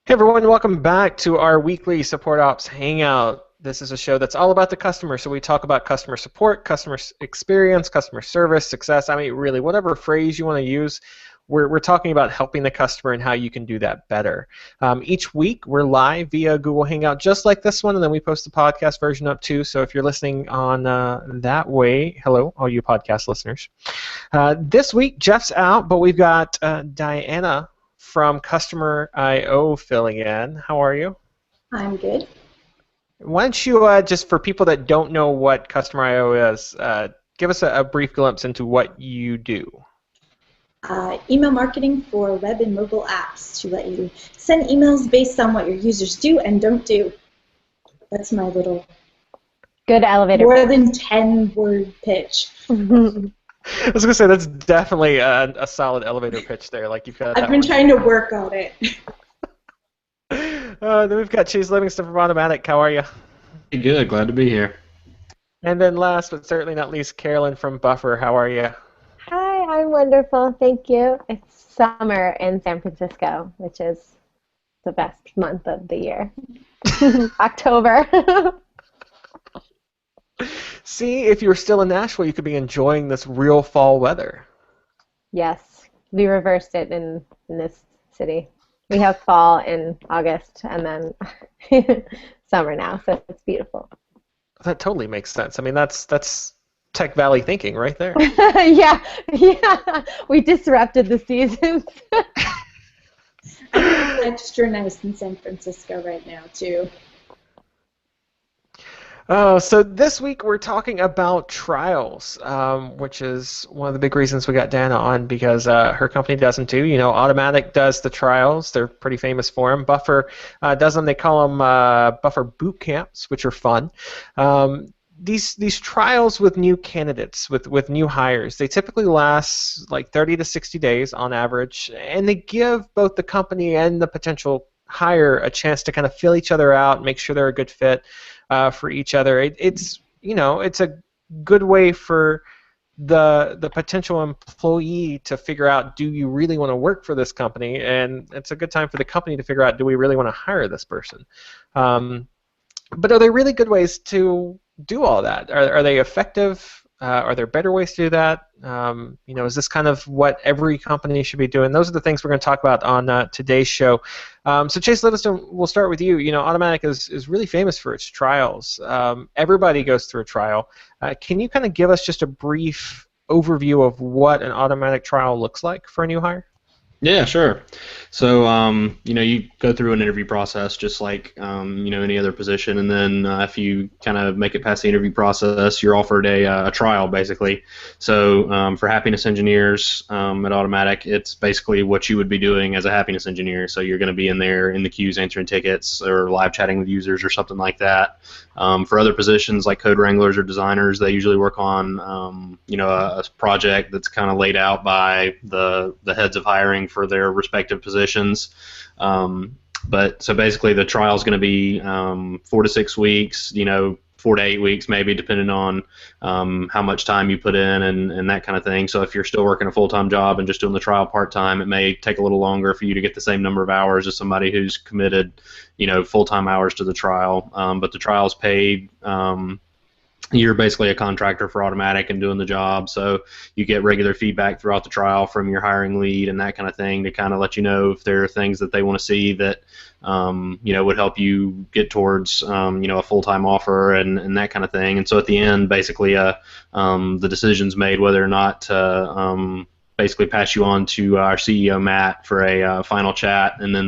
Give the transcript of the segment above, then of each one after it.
Hey everyone, welcome back to our weekly Support Ops Hangout. This is a show that's all about the customer, so we talk about customer support, experience, customer service, success. I mean, really, whatever phrase you want to use, we're talking about helping the customer and how you can do that better. Each week, we're live via Google Hangout, just like this one, and then we post the podcast version up too. So if you're listening on that way, hello, all you podcast listeners. This week, Jeff's out, but we've got Diana from Customer I/O filling in. How are you? I'm good. Why don't you, just for people that don't know what Customer I/O is, give us a brief glimpse into what you do. Email marketing for web and mobile apps to let you send emails based on what your users do and don't do. That's my little good elevator more than 10-word pitch. I was going to say, that's definitely a solid elevator pitch there. Like you've got. I've been trying to work on it. Then we've got Chase Livingston from Automatic. How are you? Hey, good. Glad to be here. And then last but certainly not least, Carolyn from Buffer. How are you? Hi, I'm wonderful. Thank you. It's summer in San Francisco, which is the best month of the year. October. See, if you were still in Nashville, you could be enjoying this real fall weather. Yes, we reversed it in this city. We have fall in August and then summer now, so it's beautiful. That totally makes sense. I mean, that's Tech Valley thinking right there. yeah, we disrupted the seasons. It's extra nice in San Francisco right now, too. So this week we're talking about trials, which is one of the big reasons we got Dana on, because her company does them too. You know, Automatic does the trials. They're pretty famous for them. Buffer does them. They call them Buffer boot camps, which are fun. These trials with new candidates, with new hires, they typically last like 30 to 60 days on average, and they give both the company and the potential hire a chance to kind of fill each other out, make sure they're a good fit for each other. It's a good way for the potential employee to figure out, do you really want to work for this company, and it's a good time for the company to figure out, do we really want to hire this person. But are there really good ways to do all that? Are they effective? Are there better ways to do that? Is this kind of what every company should be doing? Those are the things we're going to talk about on today's show. So Chase Livingston, we'll start with you. You know, Automatic is really famous for its trials. Everybody goes through a trial. Can you kind of give us just a brief overview of what an Automatic trial looks like for a new hire? Yeah, sure. So, you go through an interview process just like, any other position, and then if you kind of make it past the interview process, you're offered a trial, basically. So, for happiness engineers at Automatic, it's basically what you would be doing as a happiness engineer. So you're going to be in there in the queues answering tickets or live chatting with users or something like that. For other positions like code wranglers or designers, they usually work on, a project that's kind of laid out by the heads of hiring for their respective positions. But so basically the trial is going to be 4 to 6 weeks, 4 to 8 weeks maybe, depending on how much time you put in and that kind of thing. So if you're still working a full-time job and just doing the trial part-time, it may take a little longer for you to get the same number of hours as somebody who's committed, full-time hours to the trial. But the trial is paid. You're basically a contractor for Automatic and doing the job, so you get regular feedback throughout the trial from your hiring lead and that kind of thing to kind of let you know if there are things that they want to see that would help you get towards a full-time offer and that kind of thing. And so at the end, basically, the decision's made whether or not to basically pass you on to our CEO Matt for a final chat, and then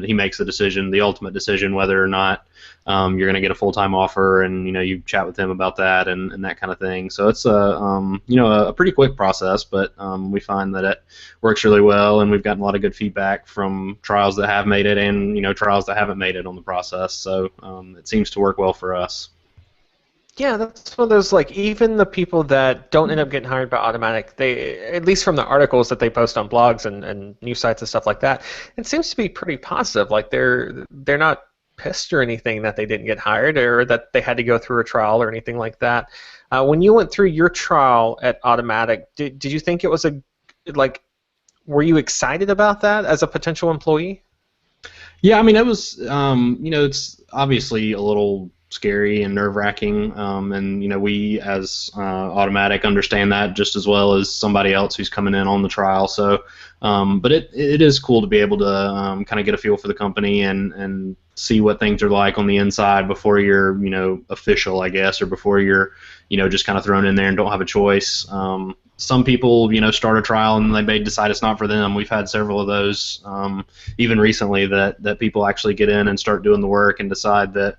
he makes the decision, the ultimate decision, whether or not you're going to get a full-time offer, and you chat with him about that and that kind of thing. So it's a pretty quick process, but we find that it works really well, and we've gotten a lot of good feedback from trials that have made it and trials that haven't made it on the process. So it seems to work well for us. Yeah, that's one of those, like, even the people that don't end up getting hired by Automatic, they, at least from the articles that they post on blogs and news sites and stuff like that, it seems to be pretty positive. Like, they're not pissed or anything that they didn't get hired or that they had to go through a trial or anything like that. When you went through your trial at Automatic, did you think it was were you excited about that as a potential employee? Yeah, I mean, it was, it's obviously a little scary and nerve-wracking, and we as Automatic understand that just as well as somebody else who's coming in on the trial. So, but it is cool to be able to kind of get a feel for the company and see what things are like on the inside before you're official, I guess, or before you're just kind of thrown in there and don't have a choice. Some people start a trial and they may decide it's not for them. We've had several of those. Even recently that people actually get in and start doing the work and decide that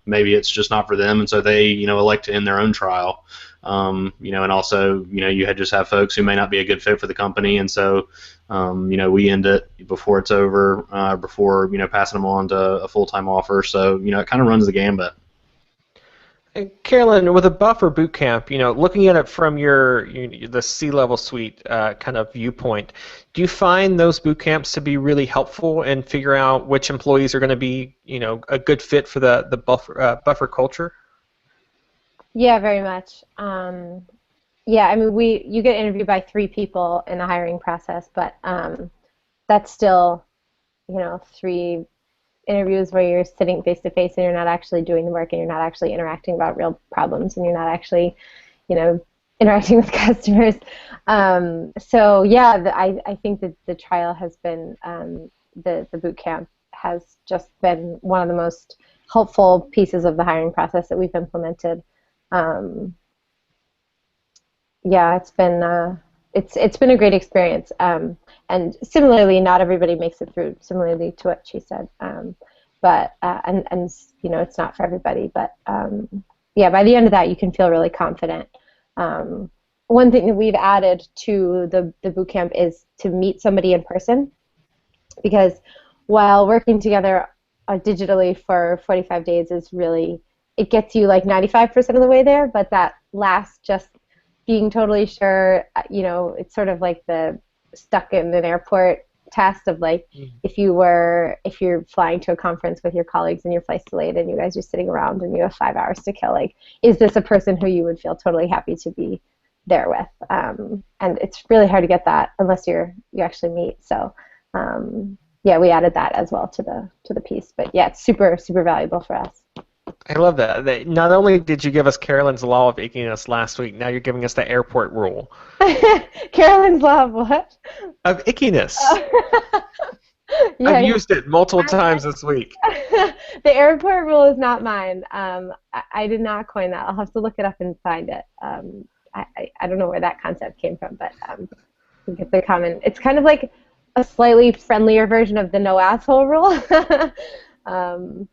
maybe it's just not for them, and so they elect to end their own trial. And also you had just have folks who may not be a good fit for the company, and so we end it before it's over, before passing them on to a full-time offer. So it kind of runs the gambit. And Carolyn, with a buffer boot camp, looking at it from the C-level suite kind of viewpoint, do you find those boot camps to be really helpful in figuring out which employees are going to be, a good fit for the buffer culture? Yeah, very much. Yeah, I mean, you get interviewed by 3 people in the hiring process, but that's still, 3 interviews where you're sitting face to face and you're not actually doing the work and you're not actually interacting about real problems and you're not actually, interacting with customers. So yeah, I think that the trial has been the boot camp has just been one of the most helpful pieces of the hiring process that we've implemented. Yeah, it's been a great experience. And similarly, not everybody makes it through. Similarly to what she said, but it's not for everybody. But yeah, by the end of that, you can feel really confident. One thing that we've added to the boot camp is to meet somebody in person, because while working together digitally for 45 days is really, it gets you like 95% of the way there, but that last just being totally sure, it's sort of like the stuck in an airport test of like, if you're flying to a conference with your colleagues and your flight's delayed and you guys are sitting around and you have 5 hours to kill, like, is this a person who you would feel totally happy to be there with? And it's really hard to get that unless you actually meet. So yeah, we added that as well to the piece. But yeah, it's super, super valuable for us. I love that. Not only did you give us Carolyn's Law of Ickiness last week, now you're giving us the airport rule. Carolyn's Law of what? Of Ickiness. Yeah, I've used it multiple times this week. The airport rule is not mine. I did not coin that. I'll have to look it up and find it. I don't know where that concept came from, but I think it's a common. It's kind of like a slightly friendlier version of the no asshole rule.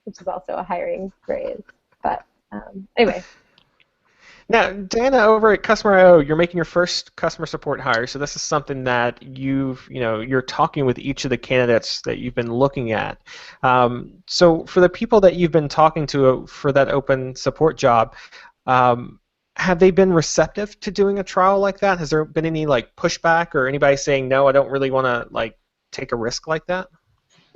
Which is also a hiring phrase. But anyway. Now, Diana, over at Customer I/O, you're making your first customer support hire, so this is something that you're talking with each of the candidates that you've been looking at. So for the people that you've been talking to for that open support job, have they been receptive to doing a trial like that? Has there been any pushback or anybody saying, no, I don't really want to take a risk like that?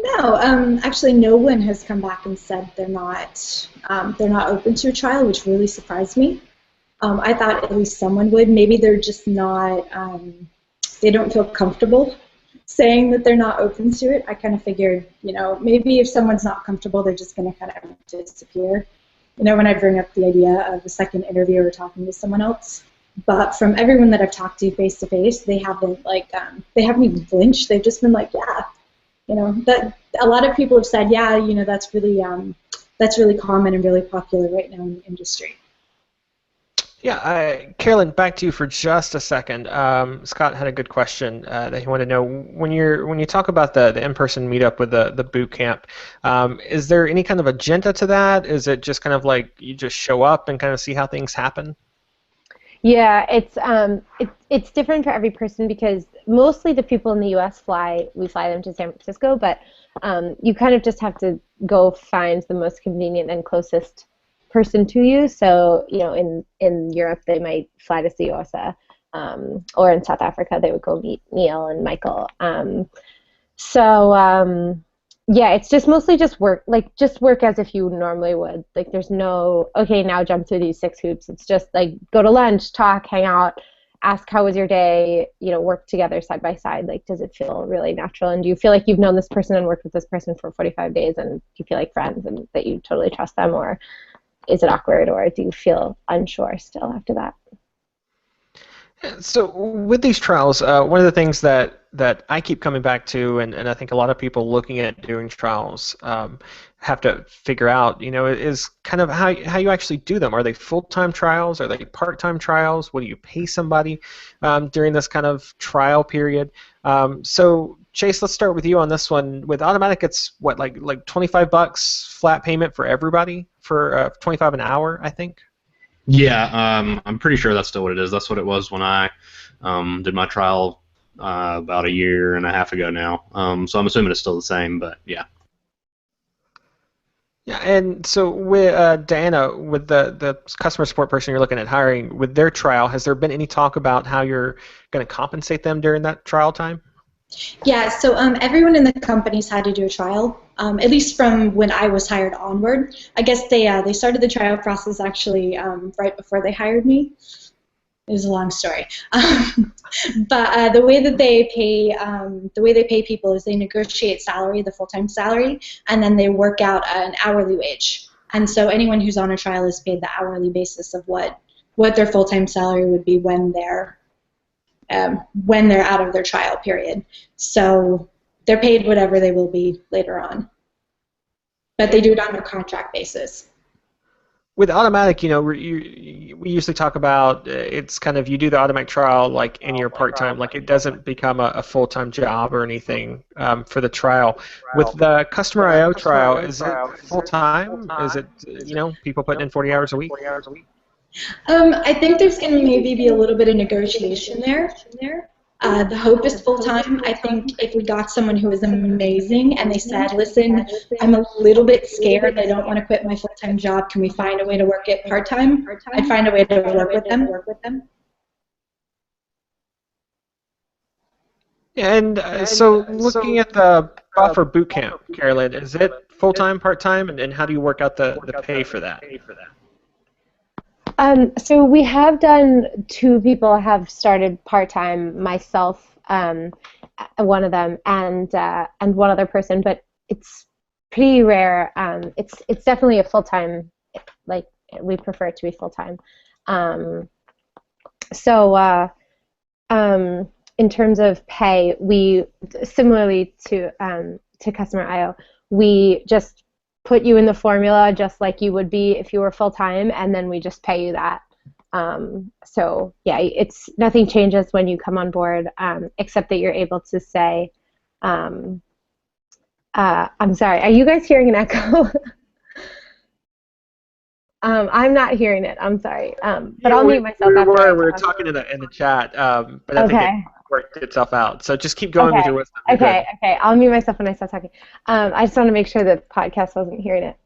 No, actually, no one has come back and said they're not open to a trial, which really surprised me. I thought at least someone would. Maybe they're just not. They don't feel comfortable saying that they're not open to it. I kind of figured, maybe if someone's not comfortable, they're just going to kind of disappear. When I bring up the idea of a second interview or talking to someone else. But from everyone that I've talked to face to face, they haven't they haven't even flinched. They've just been like, yeah. That a lot of people have said, yeah, that's really common and really popular right now in the industry. Yeah, Carolyn, back to you for just a second. Scott had a good question that he wanted to know. When you talk about the in-person meetup with the boot camp, is there any kind of agenda to that? Is it just kind of like you just show up and kind of see how things happen? Yeah, it's different for every person because mostly the people in the U.S. we fly them to San Francisco, but you kind of just have to go find the most convenient and closest person to you. So, in Europe they might fly to Ciosa, or in South Africa they would go meet Neil and Michael. Yeah, it's just mostly just work, just work as if you normally would. There's no, okay, now jump through these 6 hoops. It's just go to lunch, talk, hang out, ask how was your day, work together side by side. Like, does it feel really natural? And do you feel like you've known this person and worked with this person for 45 days and you feel like friends and that you totally trust them? Or is it awkward, or do you feel unsure still after that? So with these trials, one of the things that I keep coming back to, and I think a lot of people looking at doing trials have to figure out, is kind of how you actually do them. Are they full-time trials? Are they part-time trials? What do you pay somebody during this kind of trial period? So Chase, let's start with you on this one. With Automatic, it's what, like $25 flat payment for everybody for 25 an hour, I think. Yeah, I'm pretty sure that's still what it is. That's what it was when I did my trial about a year and a half ago now. So I'm assuming it's still the same, but yeah. Yeah, and so with Diana, with the customer support person you're looking at hiring, with their trial, has there been any talk about how you're going to compensate them during that trial time? Yeah, so everyone in the company's had to do a trial, at least from when I was hired onward. I guess they started the trial process actually right before they hired me. It was a long story, but the way they pay people is they negotiate salary, the full-time salary, and then they work out an hourly wage. And so anyone who's on a trial is paid the hourly basis of what their full-time salary would be when they're out of their trial period. So they're paid whatever they will be later on, but they do it on a contract basis. With Automatic, we usually talk about it's kind of you do the Automatic trial like in your part-time, like it doesn't become a full-time job or anything for the trial. With the Customer IO trial, is it full-time? Is it, people putting in 40 hours a week? I think there's going to maybe be a little bit of negotiation there. The hope is full-time. I think if we got someone who was amazing and they said, listen, I'm a little bit scared, I don't want to quit my full-time job, can we find a way to work it part-time? I'd find a way to work with them. And so looking at the Buffer boot camp, Carolyn, is it full-time, part-time, and how do you work out the pay for that? So we have done, 2 people have started part-time, myself, one of them, and one other person, but it's pretty rare. It's definitely a full-time, like we prefer it to be full-time. In terms of pay, we, similarly to Customer IO, we just put you in the formula just like you would be if you were full-time, and then we just pay you that. So yeah, it's nothing changes when you come on board, except that you're able to say, I'm sorry, are you guys hearing an echo? I'm not hearing it. I'm sorry, but I'll mute myself after. We were talking in the chat, but I think it worked itself out. So just keep going with your wisdom. Okay. I'll mute myself when I stop talking. I just want to make sure that the podcast wasn't hearing it.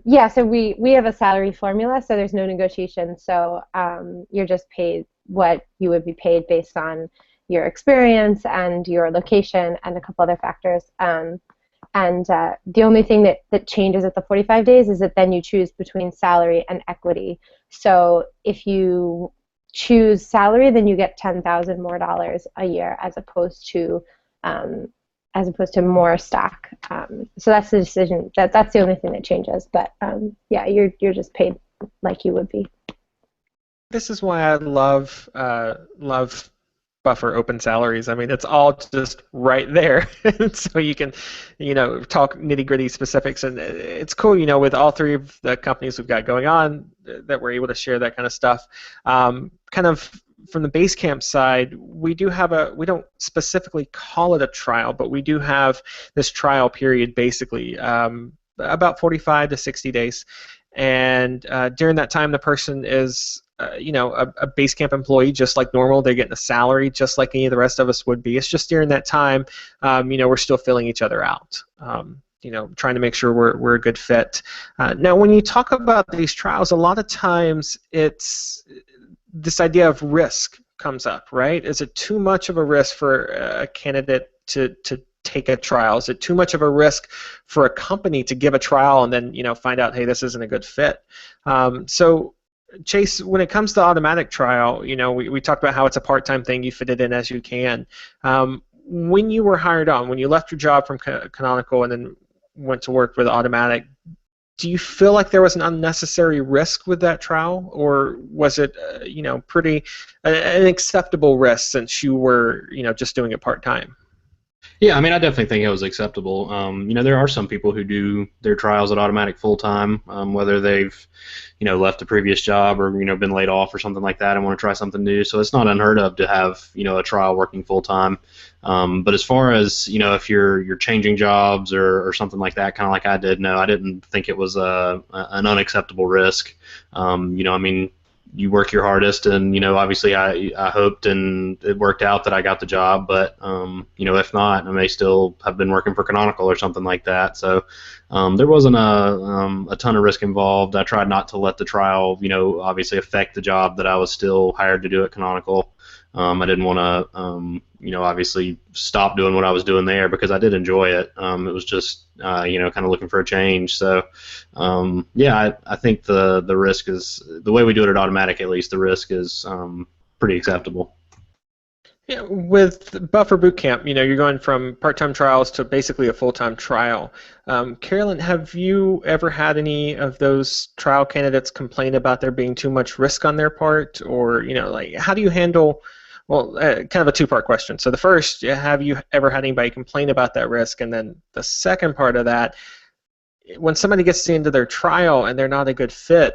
Yeah, so we have a salary formula, so there's no negotiation. So you're just paid what you would be paid based on your experience and your location and a couple other factors. The only thing that changes at the 45 days is that then you choose between salary and equity. So if you choose salary, then you get $10,000 more a year as opposed to more stock. So that's the decision. That's the only thing that changes. But yeah, you're just paid like you would be. This is why I love Buffer open salaries. I mean, it's all just right there, so you can, talk nitty-gritty specifics, and it's cool, with all 3 of the companies we've got going on that we're able to share that kind of stuff. Kind of from the Basecamp side, we don't specifically call it a trial, but we do have this trial period basically about 45 to 60 days, and during that time the person is a Basecamp employee just like normal. They're getting a salary just like any of the rest of us would be. It's just during that time, we're still filling each other out. Trying to make sure we're a good fit. Now, when you talk about these trials, a lot of times it's this idea of risk comes up, right? Is it too much of a risk for a candidate to take a trial? Is it too much of a risk for a company to give a trial and then find out, hey, this isn't a good fit? So Chase, when it comes to automatic trial, we talked about how it's a part-time thing. You fit it in as you can. When you were hired on, when you left your job from Canonical and then went to work with automatic, do you feel like there was an unnecessary risk with that trial, or was it, pretty an acceptable risk since you were, just doing it part-time? Yeah, I mean, I definitely think it was acceptable. There are some people who do their trials at automatic full time, whether they've, left a previous job or been laid off or something like that and want to try something new. So it's not unheard of to have a trial working full time. But as far as if you're changing jobs or something like that, kind of like I did, no, I didn't think it was an unacceptable risk. I mean, you work your hardest, and obviously I hoped and it worked out that I got the job, but if not, I may still have been working for Canonical or something like that. So there wasn't a ton of risk involved. I tried not to let the trial obviously affect the job that I was still hired to do at Canonical. I didn't want to obviously stop doing what I was doing there because I did enjoy it. It was just kind of looking for a change. So I think the risk is, the way we do it at automatic, at least the risk is pretty acceptable. Yeah, with Buffer Bootcamp, you're going from part-time trials to basically a full-time trial. Carolyn, have you ever had any of those trial candidates complain about there being too much risk on their part, or how do you handle? Well, kind of a two-part question. So the first, have you ever had anybody complain about that risk? And then the second part of that, when somebody gets to the end of their trial and they're not a good fit,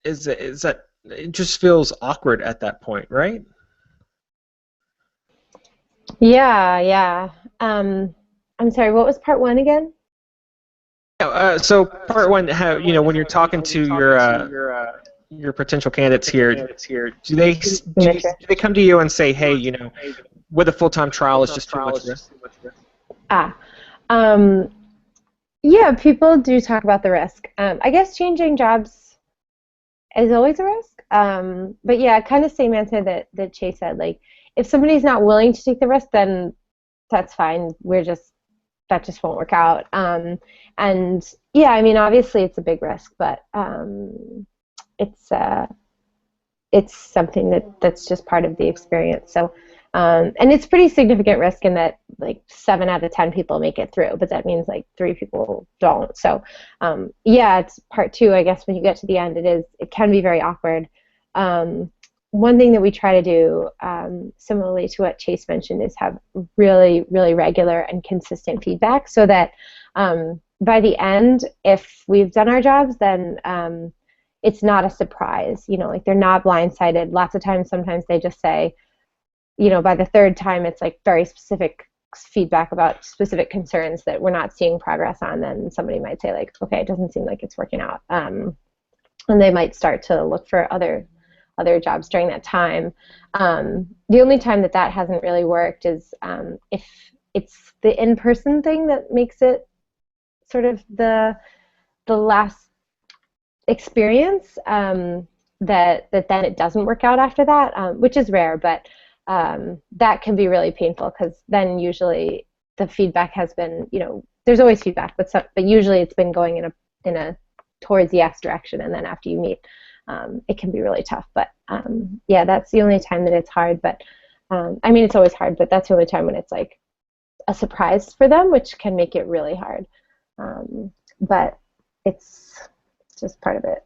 is that it just feels awkward at that point, right? Yeah. I'm sorry, what was part one again? So part one, when you're talking to your potential candidates here, do they come to you and say, hey, with a full-time trial, it's just too much risk? Yeah, people do talk about the risk. I guess changing jobs is always a risk. But yeah, kind of same answer that Chase said. Like, if somebody's not willing to take the risk, then that's fine. That just won't work out. And yeah, I mean, obviously it's a big risk, but it's something that's just part of the experience. So, and it's pretty significant risk in that like 7 out of 10 people make it through, but that means like 3 people don't. So, yeah, it's part two. I guess when you get to the end, it can be very awkward. One thing that we try to do, similarly to what Chase mentioned, is have really, really regular and consistent feedback so that by the end, if we've done our jobs, then it's not a surprise. Like they're not blindsided. Lots of times, sometimes they just say, by the third time, it's like very specific feedback about specific concerns that we're not seeing progress on. Then somebody might say like, okay, it doesn't seem like it's working out. And they might start to look for other jobs during that time. The only time that hasn't really worked is if it's the in-person thing that makes it sort of the last experience, that then it doesn't work out after that, which is rare, but that can be really painful because then usually the feedback has been, there's always feedback, but usually it's been going in a towards the X direction, and then after you meet, it can be really tough. But yeah, that's the only time that it's hard. But I mean, it's always hard, but that's the only time when it's like a surprise for them, which can make it really hard. But it's just part of it.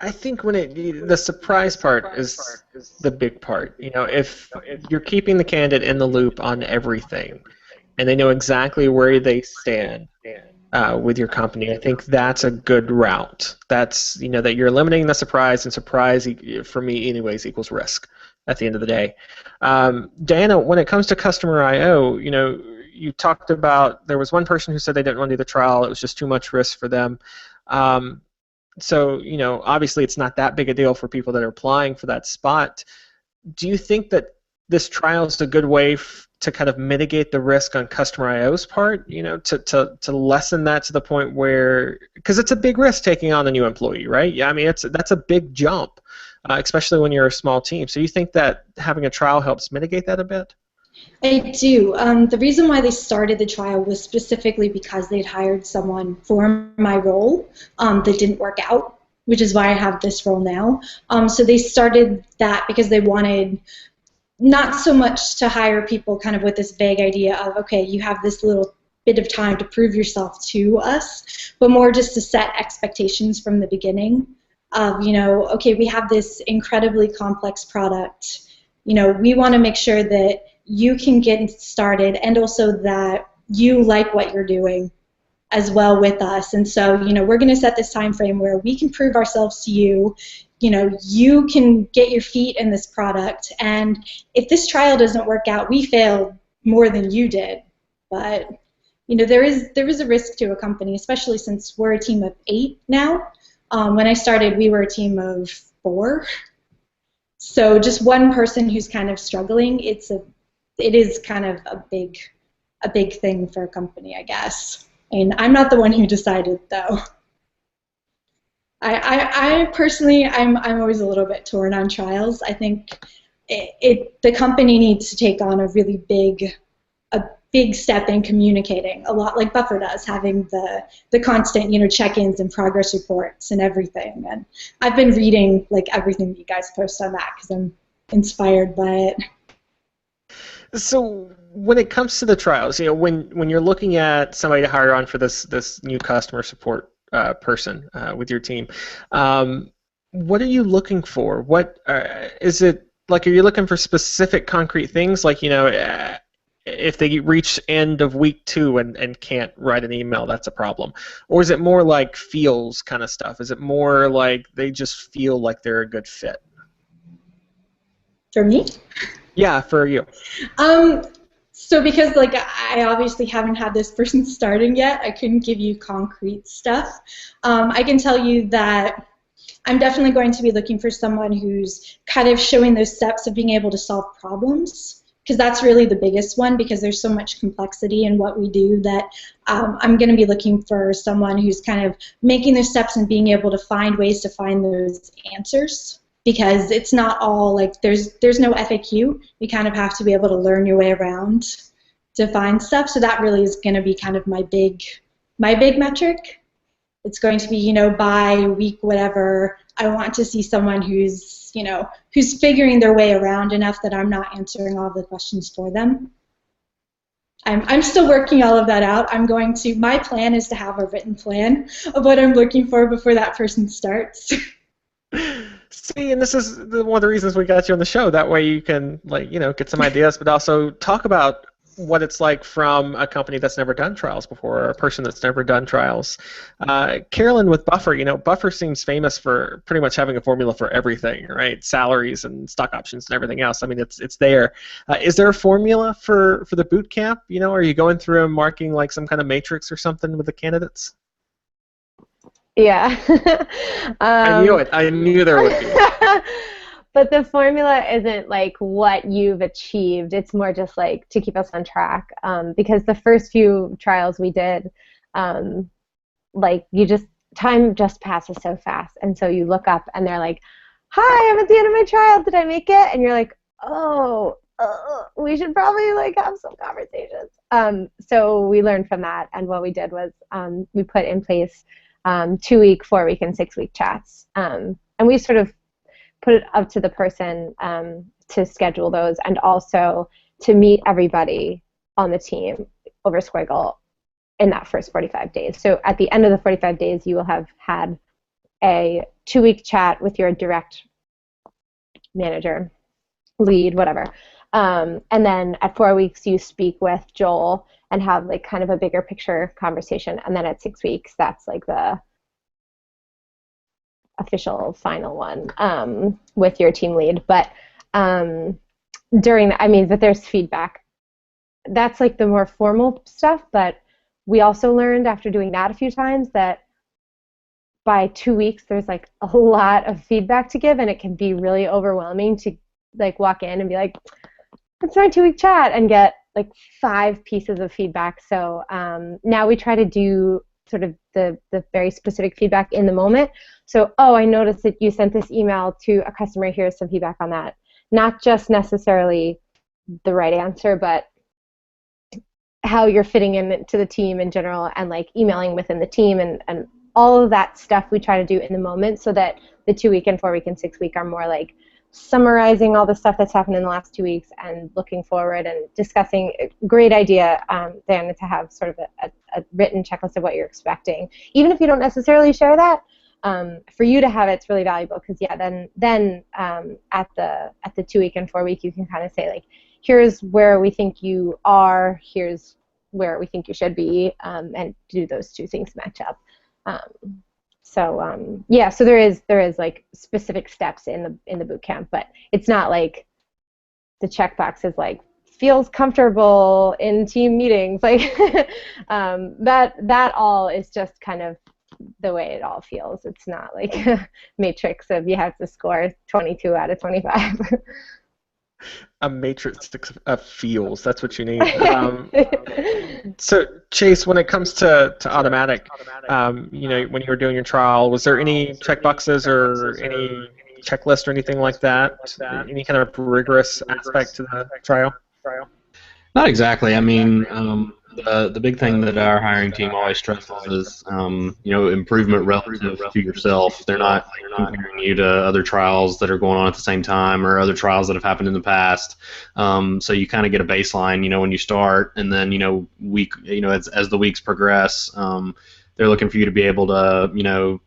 I think the surprise part is the big part. If you're keeping the candidate in the loop on everything, and they know exactly where they stand with your company, I think that's a good route. That's that you're eliminating the surprise, and surprise for me, anyways, equals risk at the end of the day. Diana, when it comes to customer I/O, you talked about there was one person who said they didn't want to do the trial; it was just too much risk for them. So, obviously it's not that big a deal for people that are applying for that spot. Do you think that this trial is a good way to kind of mitigate the risk on customer I/O's part, to lessen that to the point where, because it's a big risk taking on a new employee, right? Yeah, I mean, that's a big jump, especially when you're a small team. So you think that having a trial helps mitigate that a bit? I do. The reason why they started the trial was specifically because they'd hired someone for my role that didn't work out, which is why I have this role now. So they started that because they wanted not so much to hire people kind of with this vague idea of, okay, you have this little bit of time to prove yourself to us, but more just to set expectations from the beginning of, okay, we have this incredibly complex product. We want to make sure that you can get started and also that you like what you're doing as well with us. And so, we're going to set this time frame where we can prove ourselves to you. You can get your feet in this product. And if this trial doesn't work out, we failed more than you did. But, there is a risk to a company, especially since we're a team of 8 now. When I started, we were a team of 4. So just one person who's kind of struggling, it is kind of a big thing for a company, I guess. And I'm not the one who decided, though. I personally, I'm always a little bit torn on trials. I think the company needs to take on a really big step in communicating, a lot like Buffer does, having the constant, check-ins and progress reports and everything. And I've been reading like everything that you guys post on that because I'm inspired by it. So when it comes to the trials, when you're looking at somebody to hire on for this new customer support person with your team, what are you looking for? What is it like? Are you looking for specific concrete things, like if they reach end of week 2 and can't write an email, that's a problem? Or is it more like feels kind of stuff? Is it more like they just feel like they're a good fit? For me? Yeah, for you. So because I obviously haven't had this person starting yet, I couldn't give you concrete stuff. I can tell you that I'm definitely going to be looking for someone who's kind of showing those steps of being able to solve problems, because that's really the biggest one, because there's so much complexity in what we do that I'm going to be looking for someone who's kind of making those steps and being able to find ways to find those answers. Because it's not all there's no FAQ. You kind of have to be able to learn your way around to find stuff. So that really is going to be kind of my big metric. It's going to be, by week whatever, I want to see someone who's figuring their way around enough that I'm not answering all the questions for them. I'm still working all of that out. My plan is to have a written plan of what I'm looking for before that person starts. See, and this is one of the reasons we got you on the show. That way you can, get some ideas, but also talk about what it's like from a company that's never done trials before, or a person that's never done trials. Carolyn, with Buffer, Buffer seems famous for pretty much having a formula for everything, right? Salaries and stock options and everything else. I mean, it's there. Is there a formula for the boot camp? Are you going through and marking like some kind of matrix or something with the candidates? Yeah. I knew it. I knew there would be. But the formula isn't like what you've achieved. It's more just like to keep us on track. Because the first few trials we did, time just passes so fast. And so you look up and they're like, "Hi, I'm at the end of my trial. Did I make it?" And you're like, "Oh, we should probably have some conversations." So we learned from that, and what we did was we put in place 2-week, 4-week, and 6-week chats. And we sort of put it up to the person to schedule those, and also to meet everybody on the team over Squiggle in that first 45 days. So at the end of the 45 days, you will have had a 2-week chat with your direct manager, lead, whatever. And then at 4 weeks, you speak with Joel and have kind of a bigger picture conversation. And then at 6 weeks, that's the official final one with your team lead. But during that, but there's feedback. That's the more formal stuff. But we also learned after doing that a few times that by 2 weeks, there's a lot of feedback to give, and it can be really overwhelming to walk in and be like, "It's my 2-week chat," and get 5 pieces of feedback. So now we try to do sort of the very specific feedback in the moment. So, I noticed that you sent this email to a customer. Here's some feedback on that. Not just necessarily the right answer, but how you're fitting into the team in general, and like emailing within the team, and all of that stuff we try to do in the moment, so that the 2-week and 4-week and 6-week are more like summarizing all the stuff that's happened in the last 2 weeks and looking forward and discussing. Great idea, Diana, to have sort of a written checklist of what you're expecting. Even if you don't necessarily share that, for you to have it's really valuable, because then at the 2-week and 4-week you can kind of say, like, here's where we think you are, here's where we think you should be, and do those two things match up? Yeah, so there is like specific steps in the boot camp, but it's not like the checkbox is like feels comfortable in team meetings, like that all is just kind of the way it all feels. It's not like a matrix of you have to score 22 out of 25. A matrix of feels. That's what you need. So, Chase, when it comes to automatic, when you were doing your trial, was there any checkboxes or any checklist or anything like that? Any kind of rigorous aspect to the trial? Not exactly. I mean, the big thing that our hiring team always stresses is, improvement relative to yourself. They're not comparing you to other trials that are going on at the same time or other trials that have happened in the past. So you kind of get a baseline, when you start, and then, as the weeks progress, they're looking for you to be able to,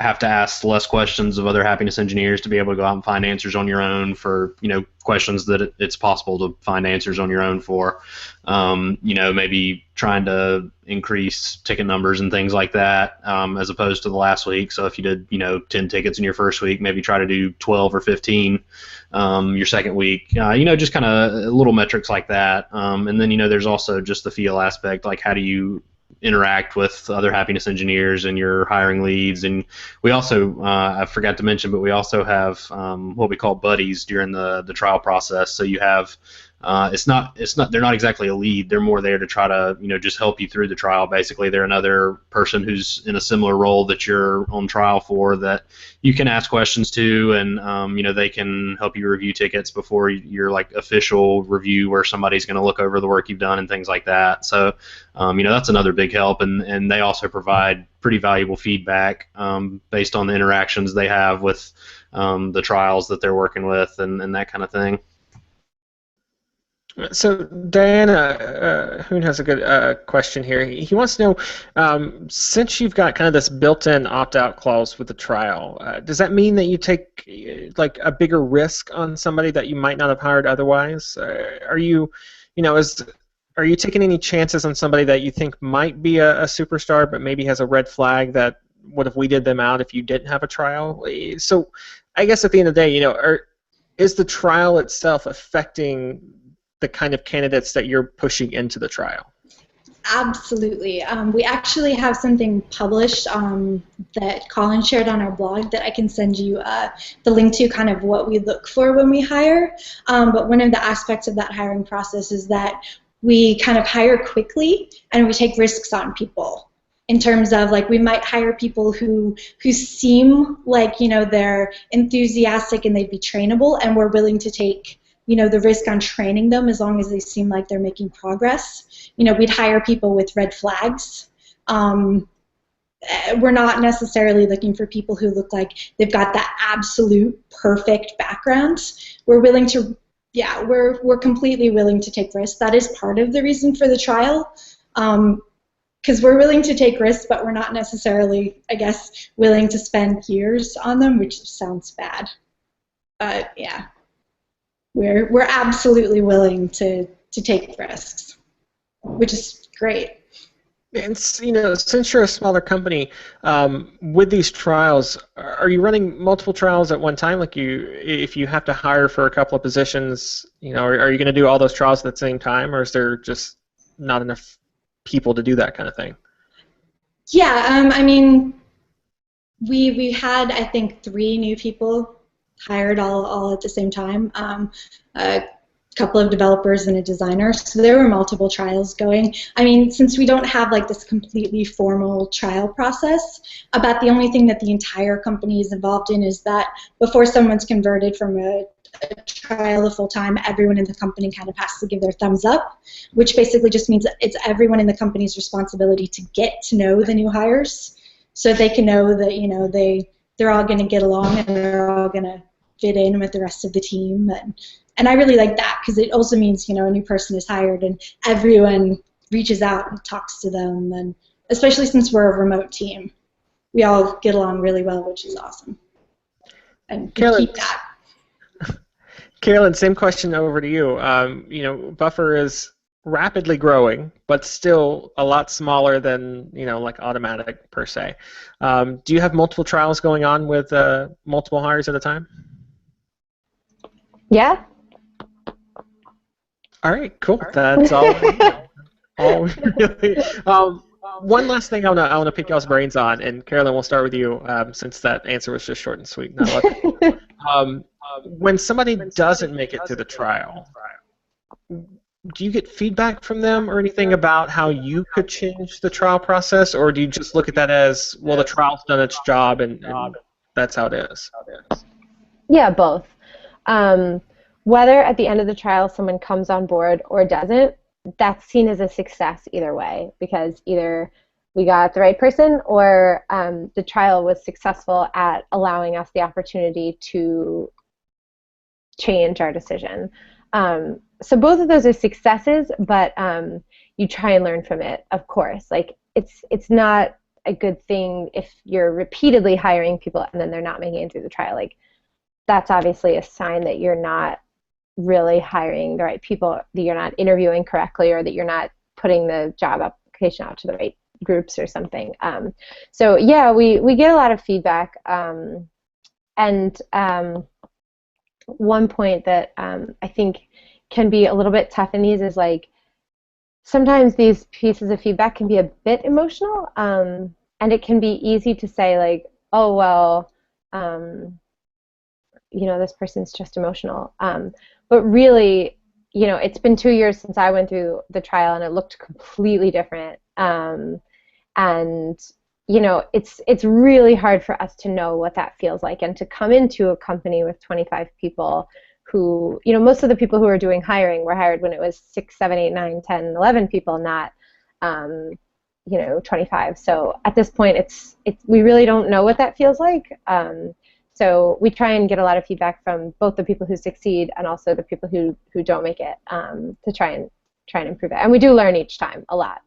have to ask less questions of other happiness engineers to be able to go out and find answers on your own for questions that it's possible to find answers on your own for. Maybe trying to increase ticket numbers and things like that, as opposed to the last week. So if you did 10 tickets in your first week, maybe try to do 12 or 15 your second week. Just kind of little metrics like that. And then there's also just the feel aspect, like how do you interact with other happiness engineers and your hiring leads. And we also, I forgot to mention, but we also have what we call buddies during the trial process. So you have, they're not exactly a lead. They're more there to try to, just help you through the trial. Basically, they're another person who's in a similar role that you're on trial for that you can ask questions to, and they can help you review tickets before your like official review where somebody's going to look over the work you've done and things like that. So, that's another big help, and they also provide pretty valuable feedback based on the interactions they have with the trials that they're working with and that kind of thing. So Diana, Hoon has a good question here. He wants to know, since you've got kind of this built-in opt-out clause with the trial, does that mean that you take like a bigger risk on somebody that you might not have hired otherwise? Are you taking any chances on somebody that you think might be a superstar but maybe has a red flag that would have weeded them out if you didn't have a trial? So I guess at the end of the day, is the trial itself affecting the kind of candidates that you're pushing into the trial? Absolutely. We actually have something published that Colin shared on our blog that I can send you the link to, kind of what we look for when we hire. But one of the aspects of that hiring process is that we kind of hire quickly and we take risks on people. In terms of, like, we might hire people who seem like, they're enthusiastic and they'd be trainable, and we're willing to take the risk on training them as long as they seem like they're making progress. We'd hire people with red flags. We're not necessarily looking for people who look like they've got that absolute perfect background. We're willing to, we're completely willing to take risks. That is part of the reason for the trial, because we're willing to take risks, but we're not necessarily, I guess, willing to spend years on them, which sounds bad. But yeah. We're absolutely willing to take risks, which is great. And since you're a smaller company, with these trials, are you running multiple trials at one time? Like, if you have to hire for a couple of positions, are you going to do all those trials at the same time, or is there just not enough people to do that kind of thing? Yeah, I mean, we had, I think, 3 new people hired all at the same time, a couple of developers and a designer, so there were multiple trials going. I mean, since we don't have like this completely formal trial process, about the only thing that the entire company is involved in is that before someone's converted from a trial to full-time, everyone in the company kind of has to give their thumbs up, which basically just means it's everyone in the company's responsibility to get to know the new hires so they can know that, they're all going to get along and they're all going to fit in with the rest of the team. And I really like that because it also means, a new person is hired and everyone reaches out and talks to them. And especially since we're a remote team, we all get along really well, which is awesome. And we keep that. Carolyn, same question over to you. Buffer is rapidly growing, but still a lot smaller than, like Automatic per se. Do you have multiple trials going on with multiple hires at a time? Yeah. All right, cool. That's all. All really. One last thing I want to pick y'all's brains on, and Carolyn, we'll start with you since that answer was just short and sweet. When somebody doesn't make it to the trial, do you get feedback from them or anything about how you could change the trial process, or do you just look at that as, well, the trial's done its job and that's how it is? Yeah, both. Whether at the end of the trial someone comes on board or doesn't, that's seen as a success either way, because either we got the right person or the trial was successful at allowing us the opportunity to change our decision. So both of those are successes, but you try and learn from it, of course. Like it's not a good thing if you're repeatedly hiring people and then they're not making it through the trial. Like that's obviously a sign that you're not really hiring the right people, that you're not interviewing correctly, or that you're not putting the job application out to the right groups or something. So yeah, we get a lot of feedback. And one point that I think can be a little bit tough in these is like sometimes these pieces of feedback can be a bit emotional, and it can be easy to say like, oh well, this person's just emotional. But really, it's been 2 years since I went through the trial, and it looked completely different. And it's really hard for us to know what that feels like, and to come into a company with 25 people who, most of the people who are doing hiring were hired when it was 6, 7, 8, 9, 10, 11 people, not 25. So at this point, we really don't know what that feels like. So we try and get a lot of feedback from both the people who succeed and also the people who don't make it, to try and improve it. And we do learn each time a lot.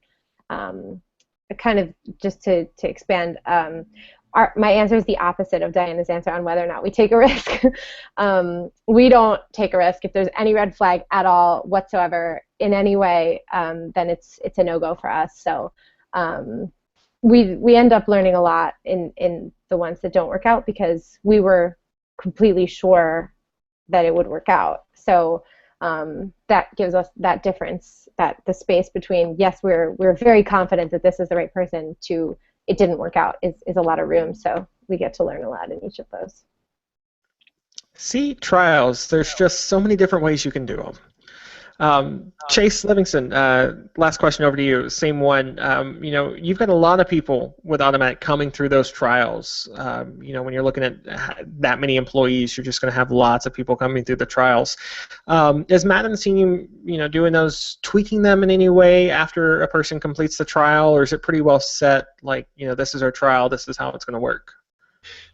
Kind of just to expand, my answer is the opposite of Diana's answer on whether or not we take a risk. We don't take a risk. If there's any red flag at all whatsoever in any way, then it's a no-go for us. So we end up learning a lot in the ones that don't work out, because we were completely sure that it would work out. So that gives us that difference, that the space between, yes, we're very confident that this is the right person, to it didn't work out is a lot of room. So we get to learn a lot in each of those. See, trials, there's just so many different ways you can do them. Chase Livingston, last question over to you. Same one. You've got a lot of people with Automatic coming through those trials. When you're looking at that many employees, you're just going to have lots of people coming through the trials. Has Madden seen you, doing those, tweaking them in any way after a person completes the trial, or is it pretty well set? Like, this is our trial. This is how it's going to work.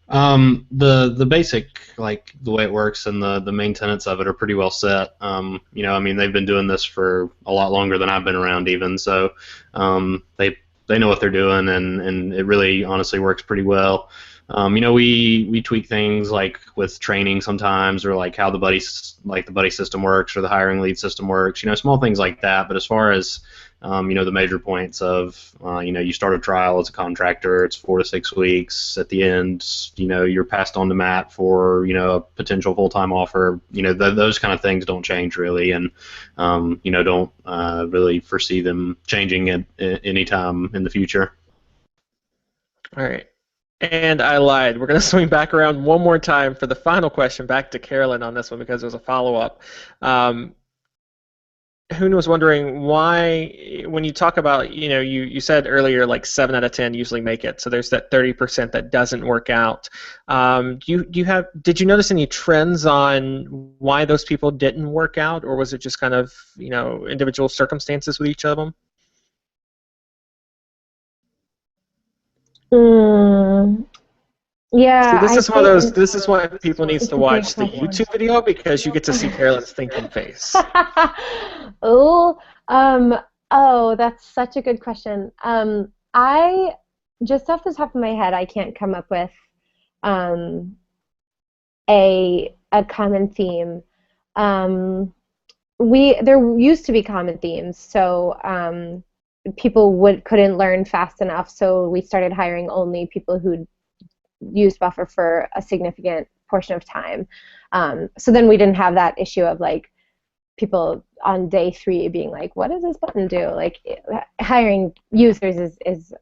The basic, like the way it works and the main tenets of it are pretty well set. They've been doing this for a lot longer than I've been around even, so they know what they're doing, and it really honestly works pretty well. We tweak things like with training sometimes, or like how the buddy system works, or the hiring lead system works. Small things like that. But as far as the major points of you start a trial as a contractor, it's 4 to 6 weeks. At the end, you're passed on to Matt for a potential full-time offer. Those kind of things don't change really, and don't really foresee them changing at any time in the future. All right. And I lied. We're going to swing back around one more time for the final question, back to Carolyn on this one, because it was a follow-up. Hoon was wondering why, when you talk about, you said earlier like 7 out of 10 usually make it, so there's that 30% that doesn't work out. Did you notice any trends on why those people didn't work out, or was it just kind of, individual circumstances with each of them? Mm, See, yeah, this I'd is one of say those. This is why people needs it's to a great watch the question. YouTube video because you get to see Carolyn's thinking face. Oh, um, oh, that's such a good question. I just off the top of my head, I can't come up with um, a common theme. Um, we there used to be common themes, so people couldn't learn fast enough, so we started hiring only people who used Buffer for a significant portion of time. So then we didn't have that issue of like people on day 3 being like, what does this button do? Like hiring users is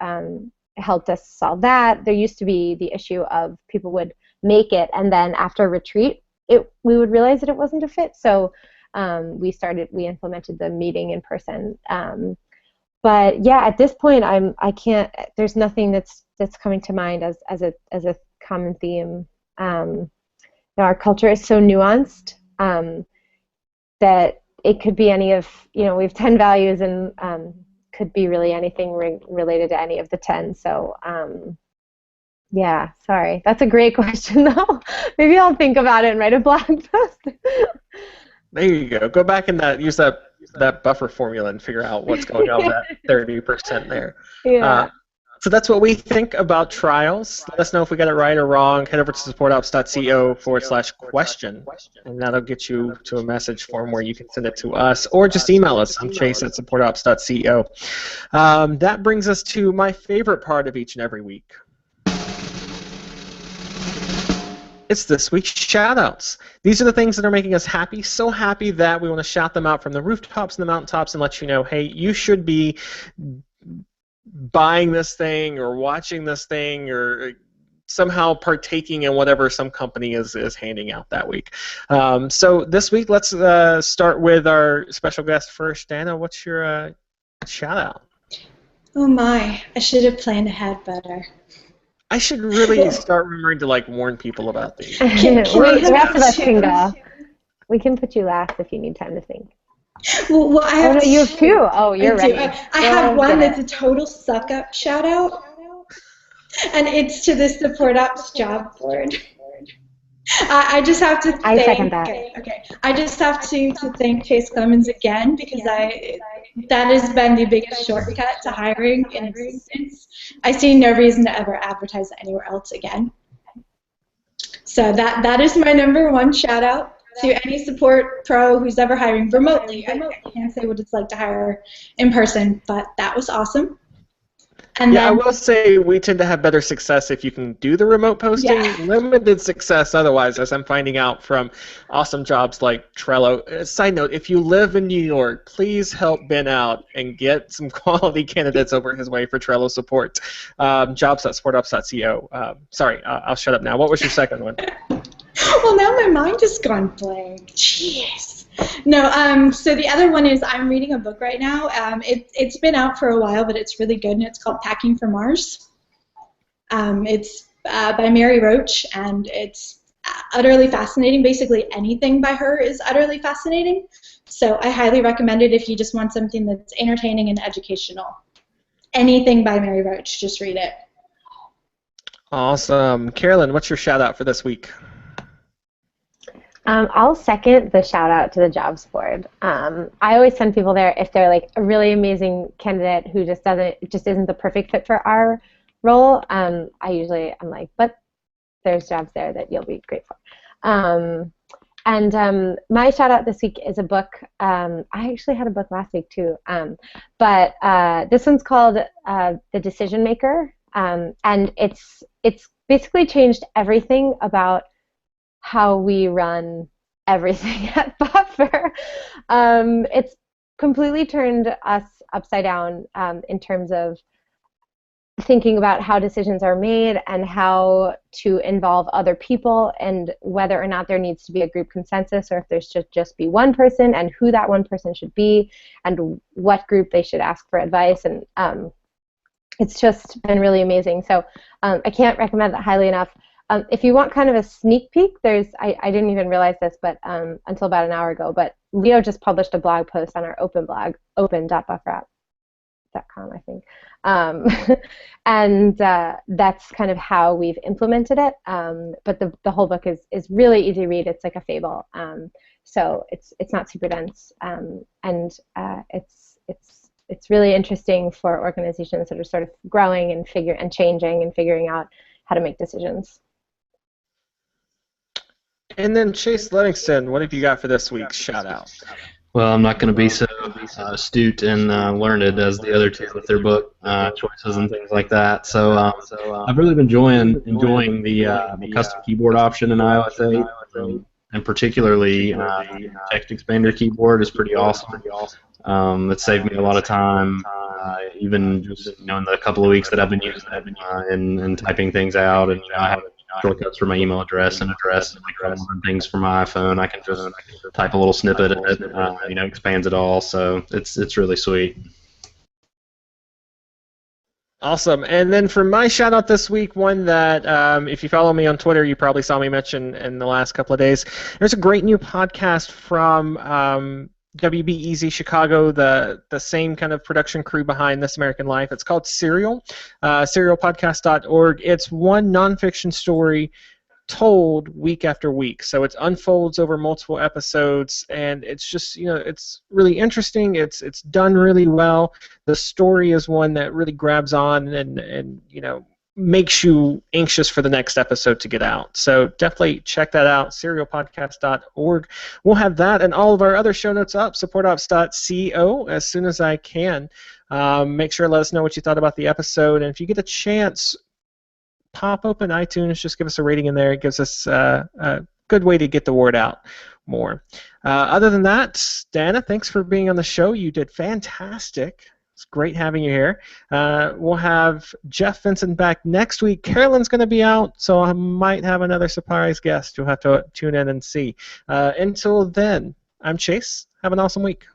helped us solve that. There used to be the issue of people would make it and then after retreat, we would realize that it wasn't a fit. So we implemented the meeting in person. But yeah, at this point, I can't. There's nothing that's coming to mind as a common theme. Our culture is so nuanced that it could be any of we have 10 values and could be really anything related to any of the 10. So yeah, sorry, that's a great question though. Maybe I'll think about it and write a blog post. There you go. Go back and use that buffer formula and figure out what's going on with that 30% there. Yeah. So that's what we think about trials. Let us know if we got it right or wrong. Head over to supportops.co/question, and that'll get you to a message form where you can send it to us, or just email us. I'm Chase at supportops.co. That brings us to my favorite part of each and every week. It's this week's shout-outs. These are the things that are making us happy, so happy that we want to shout them out from the rooftops and the mountaintops and let you know, hey, you should be buying this thing or watching this thing or somehow partaking in whatever some company is handing out that week. So this week, let's start with our special guest first. Dana, what's your shout-out? Oh my, I should have planned ahead better. I should really start remembering to warn people about these. The rest of us can go. We can put you last if you need time to think. Well, I have you have two. Oh, you're ready. I have one that's a total suck-up shout-out, and it's to the Support Ops job board. I just have to I second that. Okay. I just have to thank Chase Clemens again because that has been the biggest shortcut to hiring in existence. I see no reason to ever advertise anywhere else again. So that is my number one shout out to any support pro who's ever hiring remotely. I can't say what it's like to hire in person, but that was awesome. And I will say we tend to have better success if you can do the remote posting. Yeah. Limited success otherwise, as I'm finding out from awesome jobs like Trello. Side note, if you live in New York, please help Ben out and get some quality candidates over his way for Trello support. Jobs.supportops.co. Sorry, I'll shut up now. What was your second one? Well, now my mind has gone blank. Jeez. No, so the other one is I'm reading a book right now. It's been out for a while, but it's really good, and it's called Packing for Mars. It's by Mary Roach, and it's utterly fascinating. Basically, anything by her is utterly fascinating. So I highly recommend it if you just want something that's entertaining and educational. Anything by Mary Roach, just read it. Awesome. Carolyn, what's your shout-out for this week? I'll second the shout out to the jobs board. I always send people there if they're like a really amazing candidate who just isn't the perfect fit for our role. I'm like, but there's jobs there that you'll be great for. My shout out this week is a book. I actually had a book last week too, but this one's called The Decision Maker, and it's basically changed everything about how we run everything at Buffer. It's completely turned us upside down in terms of thinking about how decisions are made and how to involve other people and whether or not there needs to be a group consensus or if there should just be one person and who that one person should be and what group they should ask for advice. And it's just been really amazing. So I can't recommend that highly enough. If you want kind of a sneak peek, I didn't even realize this but until about an hour ago, but Leo just published a blog post on our open blog, open.bufferapp.com, I think. And that's kind of how we've implemented it. But the whole book is really easy to read. It's like a fable. So it's not super dense. And it's really interesting for organizations that are sort of growing and changing and figuring out how to make decisions. And then Chase Livingston, what have you got for this week's shout out? Well, I'm not going to be so astute and learned as the other two with their book choices and things like that. So I've really been enjoying the custom keyboard option in iOS 8, and particularly text expander keyboard is pretty awesome. It saved me a lot of time, even just in the couple of weeks that I've been using it and typing things out, and I have shortcuts for my email address and things for my iPhone. I can just type a little snippet and it expands it all. So it's really sweet. Awesome. And then for my shout out this week, one that if you follow me on Twitter, you probably saw me mention in the last couple of days. There's a great new podcast from WBEZ Chicago, the same kind of production crew behind This American Life. It's called Serial, serialpodcast.org. It's one nonfiction story told week after week. So it unfolds over multiple episodes, and it's just, it's really interesting. It's done really well. The story is one that really grabs on and makes you anxious for the next episode to get out. So definitely check that out, serialpodcast.org. We'll have that and all of our other show notes up, supportops.co, as soon as I can. Make sure to let us know what you thought about the episode, and if you get a chance, pop open iTunes, just give us a rating in there. It gives us a good way to get the word out more. Other than that, Dana, thanks for being on the show. You did fantastic. It's great having you here. We'll have Jeff Vincent back next week. Carolyn's going to be out, so I might have another surprise guest. You'll have to tune in and see. Until then, I'm Chase. Have an awesome week.